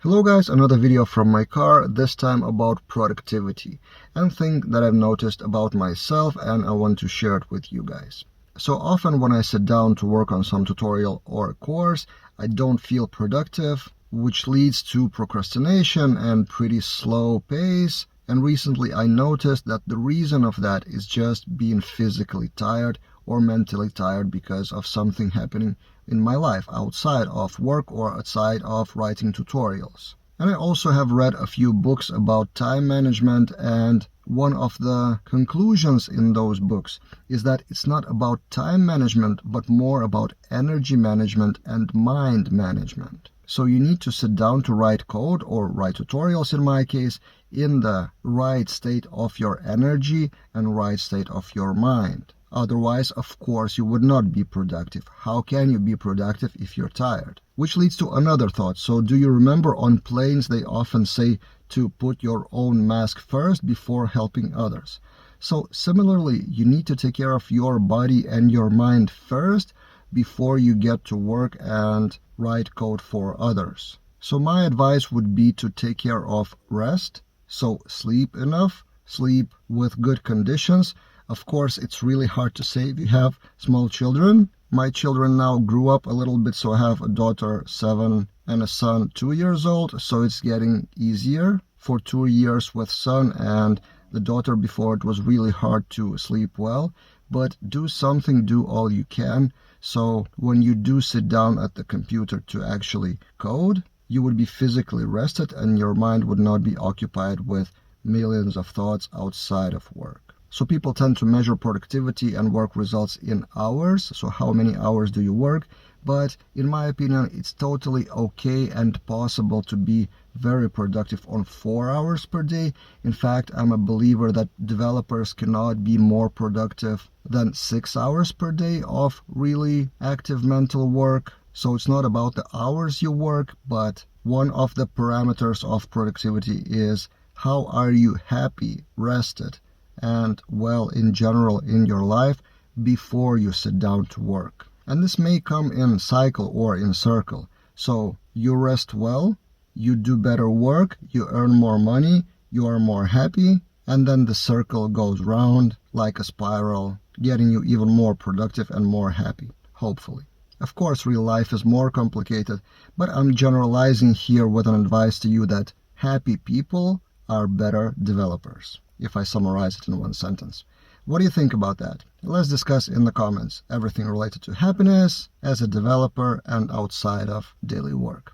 Hello guys, another video from my car, this time about productivity and thing that I've noticed about myself, and I want to share it with you guys. So often when I sit down to work on some tutorial or course, I don't feel productive, which leads to procrastination and pretty slow pace. And recently I noticed that the reason of that is just being physically tired or mentally tired because of something happening in my life outside of work or outside of writing tutorials. And I also have read a few books about time management, and one of the conclusions in those books is that it's not about time management but more about energy management and mind management. So you need to sit down to write code or write tutorials in my case in the right state of your energy and right state of your mind. Otherwise, of course, you would not be productive. How can you be productive if you're tired? Which leads to another thought. So do you remember on planes they often say to put your own mask first before helping others? So similarly, you need to take care of your body and your mind first before you get to work and write code for others. So my advice would be to take care of rest. So sleep enough, sleep with good conditions. Of course, it's really hard to say if you have small children. My children now grew up a little bit, so I have a daughter 7 and a son 2 years old, so it's getting easier for 2 years with son, and the daughter before it was really hard to sleep well. But do something, do all you can, so when you do sit down at the computer to actually code, you would be physically rested and your mind would not be occupied with millions of thoughts outside of work. So people tend to measure productivity and work results in hours. So how many hours do you work? But in my opinion, it's totally okay and possible to be very productive on 4 hours per day. In fact, I'm a believer that developers cannot be more productive than 6 hours per day of really active mental work. So it's not about the hours you work, but one of the parameters of productivity is how are you happy, rested, and well in general in your life before you sit down to work. And this may come in cycle or in circle. So you rest well, you do better work, you earn more money, you are more happy, and then the circle goes round like a spiral, getting you even more productive and more happy, hopefully. Of course, real life is more complicated, but I'm generalizing here with an advice to you that happy people are better developers, if I summarize it in one sentence. What do you think about that? Let's discuss in the comments everything related to happiness as a developer and outside of daily work.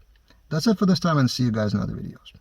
That's it for this time, and see you guys in other videos.